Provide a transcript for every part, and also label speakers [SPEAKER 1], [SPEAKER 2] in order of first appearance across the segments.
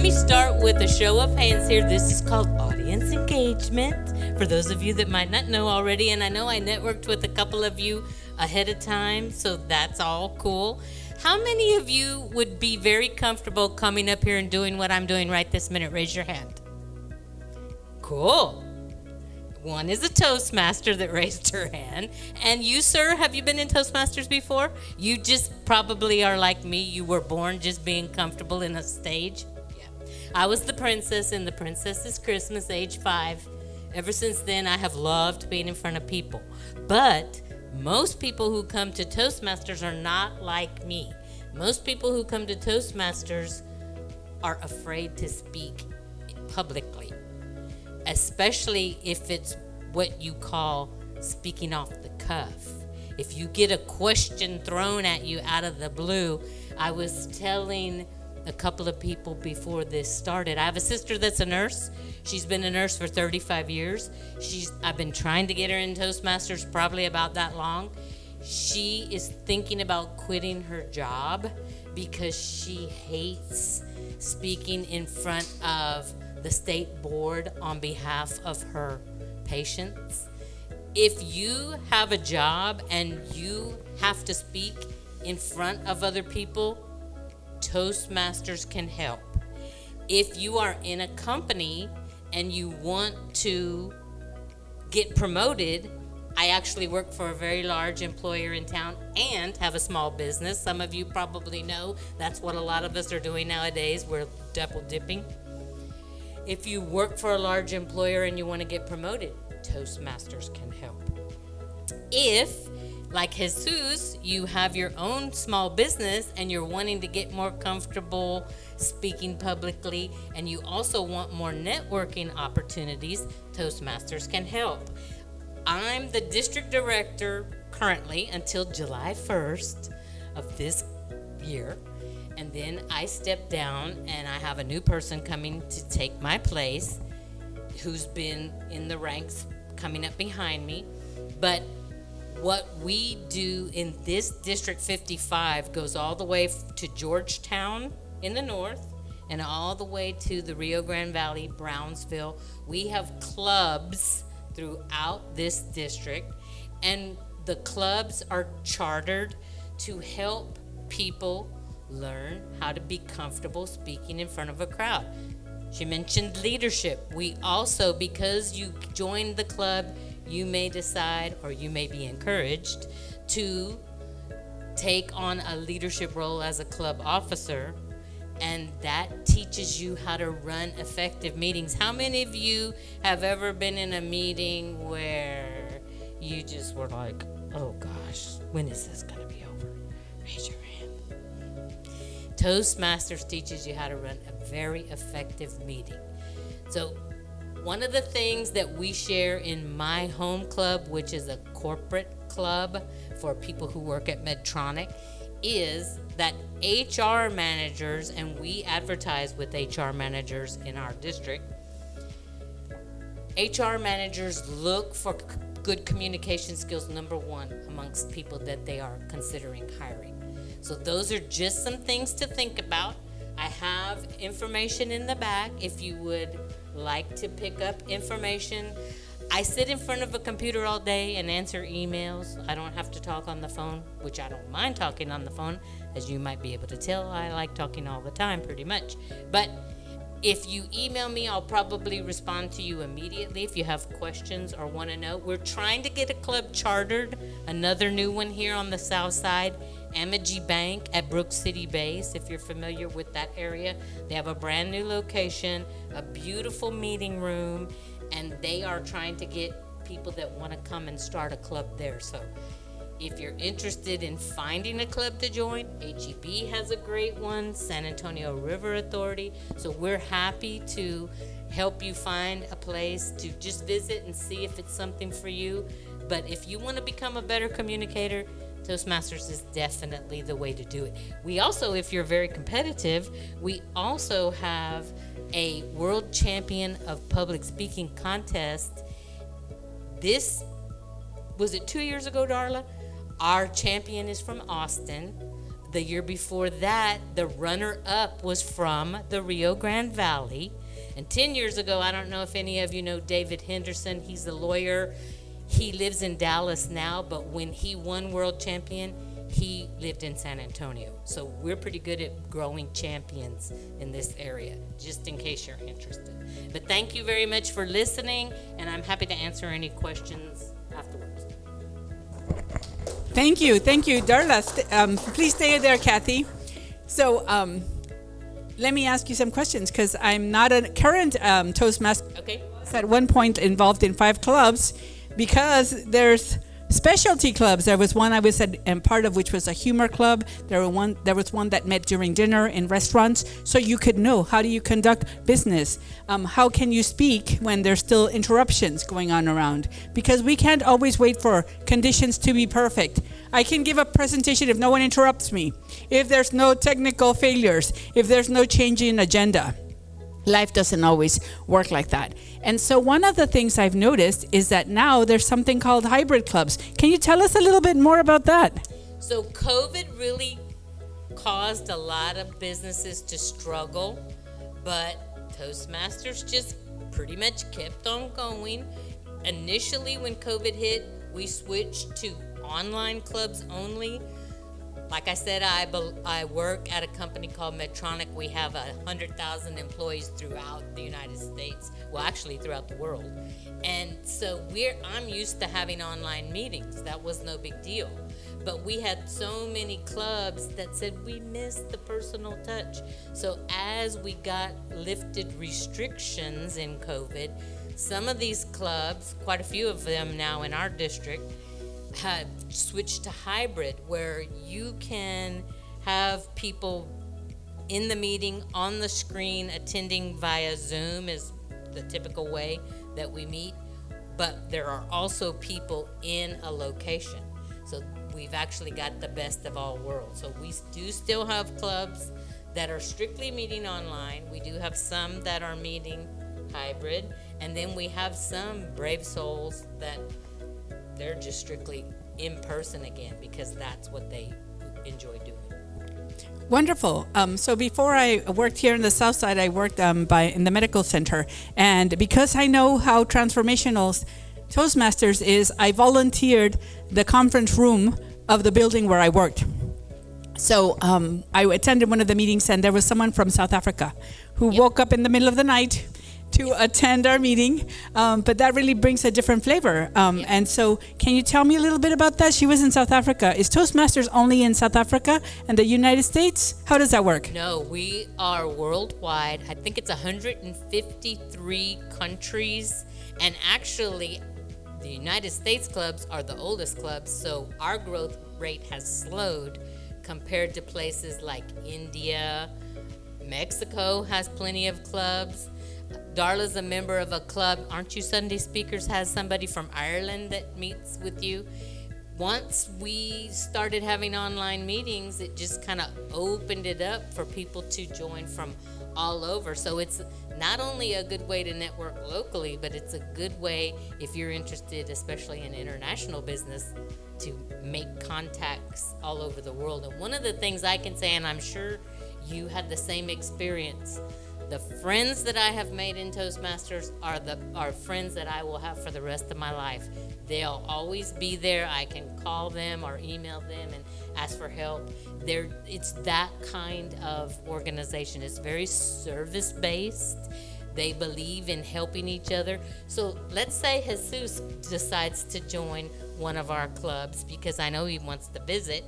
[SPEAKER 1] Let me start with a show of hands here. This is called audience engagement. For those of you that might not know already, and I know I networked with a couple of you ahead of time, so that's all cool. How many of you would be very comfortable coming up here and doing what I'm doing right this minute? Raise your hand. Cool. One is a Toastmaster that raised her hand. And you, sir, have you been in Toastmasters before? You just probably are like me. You were born just being comfortable in a stage. Yeah. I was the princess in The Princess's Christmas, age 5. Ever since then, I have loved being in front of people. But most people who come to Toastmasters are not like me. Most people who come to Toastmasters are afraid to speak publicly, especially if it's what you call speaking off the cuff. If you get a question thrown at you out of the blue, I was telling a couple of people before this started, I have a sister that's a nurse. She's been a nurse for 35 years. I've been trying to get her in Toastmasters probably about that long. She is thinking about quitting her job because she hates speaking in front of the state board on behalf of her patients. If you have a job and you have to speak in front of other people, Toastmasters can help. If you are in a company and you want to get promoted, I actually work for a very large employer in town and have a small business. Some of you probably know that's what a lot of us are doing nowadays. We're double dipping. If you work for a large employer and you want to get promoted, Toastmasters can help. If, like Jesus, you have your own small business and you're wanting to get more comfortable speaking publicly and you also want more networking opportunities, Toastmasters can help. I'm the district director currently until July 1st of this year. And then I step down and I have a new person coming to take my place who's been in the ranks coming up behind me. But what we do in this District 55 goes all the way to Georgetown in the north and all the way to the Rio Grande Valley, Brownsville. We have clubs throughout this district, and the clubs are chartered to help people learn how to be comfortable speaking in front of a crowd. She mentioned leadership. We also, because you joined the club, you may decide, or you may be encouraged, to take on a leadership role as a club officer, and that teaches you how to run effective meetings. How many of you have ever been in a meeting where you just were like, oh gosh, when is this going to be over? Raise your hand. Toastmasters teaches you how to run a very effective meeting. So one of the things that we share in my home club, which is a corporate club for people who work at Medtronic, is that HR managers, and we advertise with HR managers in our district, HR managers look for good communication skills, number one, amongst people that they are considering hiring. So those are just some things to think about. I have information in the back if you would like to pick up information. I sit in front of a computer all day and answer emails. I don't have to talk on the phone, which I don't mind talking on the phone. As you might be able to tell, I like talking all the time pretty much. But if you email me, I'll probably respond to you immediately if you have questions or want to know. We're trying to get a club chartered, another new one here on the Southside, Amagi Bank at Brook City Base, if you're familiar with that area. They have a brand new location, a beautiful meeting room, and they are trying to get people that want to come and start a club there. So if you're interested in finding a club to join, HEB has a great one, San Antonio River Authority. So we're happy to help you find a place to just visit and see if it's something for you. But if you want to become a better communicator, Toastmasters is definitely the way to do it. We also, if you're very competitive, we also have a world champion of public speaking contest. This, was it 2 years ago, Darla? Our champion is from Austin. The year before that, the runner-up was from the Rio Grande Valley. And 10 years ago, I don't know if any of you know David Henderson. He's a lawyer. He lives in Dallas now, but when he won world champion, he lived in San Antonio. So we're pretty good at growing champions in this area, just in case you're interested. But thank you very much for listening, and I'm happy to answer any questions afterwards.
[SPEAKER 2] Thank you, Darla. Please stay there, Kathy. So let me ask you some questions, because I'm not a current Toastmaster.
[SPEAKER 1] Okay.
[SPEAKER 2] At one point involved in 5 clubs, because there's specialty clubs. There was one I was at, and part of which was a humor club. There was one that met during dinner in restaurants, so you could know, how do you conduct business? How can you speak when there's still interruptions going on around? Because we can't always wait for conditions to be perfect. I can give a presentation if no one interrupts me, if there's no technical failures, if there's no change in agenda. Life doesn't always work like that. And so one of the things I've noticed is that now there's something called hybrid clubs. Can you tell us a little bit more about that?
[SPEAKER 1] So COVID really caused a lot of businesses to struggle, but Toastmasters just pretty much kept on going. Initially, when COVID hit, we switched to online clubs only. Like I said, I work at a company called Medtronic. We have 100,000 employees throughout the United States. Well, actually throughout the world. And so I'm used to having online meetings. That was no big deal. But we had so many clubs that said we missed the personal touch. So as we got lifted restrictions in COVID, some of these clubs, quite a few of them now in our district, had switched to hybrid, where you can have people in the meeting, on the screen, attending via Zoom is the typical way that we meet, but there are also people in a location. So we've actually got the best of all worlds. So we do still have clubs that are strictly meeting online. We do have some that are meeting hybrid, and then we have some brave souls that they're just strictly in person again, because that's what they enjoy doing.
[SPEAKER 2] Wonderful. So before I worked here in the Southside, I worked in the medical center. And because I know how transformational Toastmasters is, I volunteered the conference room of the building where I worked. So I attended one of the meetings, and there was someone from South Africa who woke up in the middle of the night to attend our meeting, but that really brings a different flavor. And so can you tell me a little bit about that? She was in South Africa. Is Toastmasters only in South Africa and the United States? How does that work?
[SPEAKER 1] No, we are worldwide. I think it's 153 countries. And actually, the United States clubs are the oldest clubs, so our growth rate has slowed compared to places like India. Mexico has plenty of clubs. Darla's a member of a club. Aren't you Sunday Speakers has somebody from Ireland that meets with you? Once we started having online meetings, it just kind of opened it up for people to join from all over. So it's not only a good way to network locally, but it's a good way if you're interested, especially in international business, to make contacts all over the world. And one of the things I can say, and I'm sure you had the same experience, the friends that I have made in Toastmasters are friends that I will have for the rest of my life. They'll always be there. I can call them or email them and ask for help. It's that kind of organization. It's very service-based. They believe in helping each other. So let's say Jesus decides to join one of our clubs, because I know he wants to visit.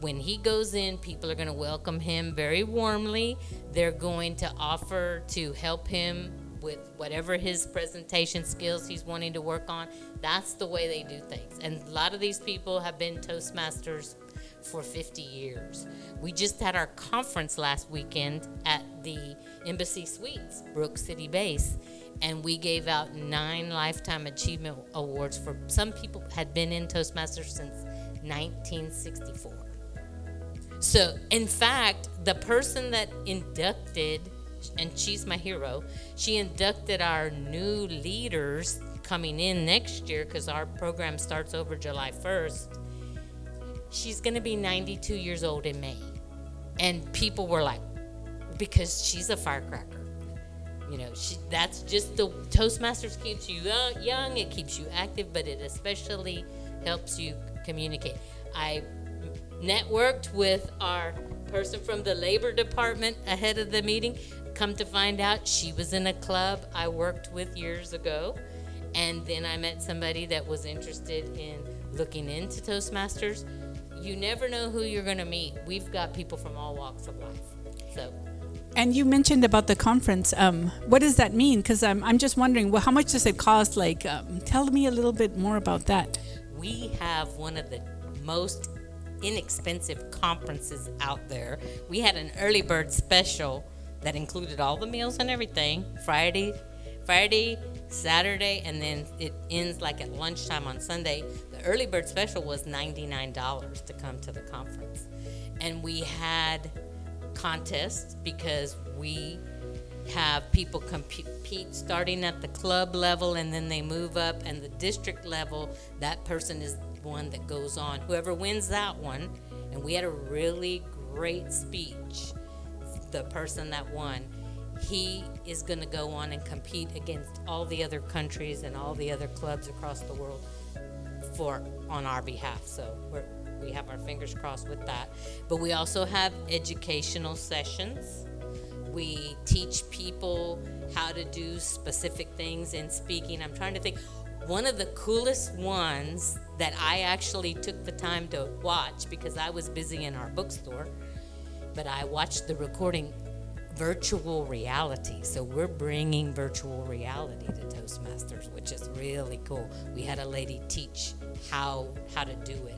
[SPEAKER 1] When he goes in, people are going to welcome him very warmly. They're going to offer to help him with whatever his presentation skills he's wanting to work on. That's the way they do things. And a lot of these people have been Toastmasters for 50 years. We just had our conference last weekend at the Embassy Suites, Brook City base, and we gave out 9 Lifetime Achievement Awards for some people had been in Toastmasters since 1964. So, in fact, the person that inducted, and she's my hero, she inducted our new leaders coming in next year, because our program starts over July 1st. She's going to be 92 years old in May. And people were like, because she's a firecracker. You know, that's just the Toastmasters keeps you young, it keeps you active, but it especially helps you communicate. I networked with our person from the labor department ahead of the meeting. Come to find out, she was in a club I worked with years ago. And then I met somebody that was interested in looking into Toastmasters. You never know who you're going to meet. We've got people from all walks of life. So.
[SPEAKER 2] And you mentioned about the conference. What does that mean? Because I'm just wondering, well, how much does it cost? Like, tell me a little bit more about that.
[SPEAKER 1] We have one of the most inexpensive conferences out there. We had an early bird special that included all the meals and everything. Friday, Saturday, and then it ends like at lunchtime on Sunday. The early bird special was $99 to come to the conference. And we had contests because we have people compete starting at the club level, and then they move up, and the district level, that person is one that goes on. Whoever wins that one, and we had a really great speech, the person that won, he is going to go on and compete against all the other countries and all the other clubs across the world on our behalf. So we have our fingers crossed with that. But we also have educational sessions. We teach people how to do specific things in speaking. I'm trying to think. One of the coolest ones that I actually took the time to watch, because I was busy in our bookstore, but I watched the recording, virtual reality. So we're bringing virtual reality to Toastmasters, which is really cool. We had a lady teach how to do it,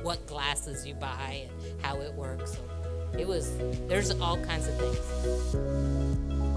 [SPEAKER 1] what glasses you buy and how it works. So there's all kinds of things.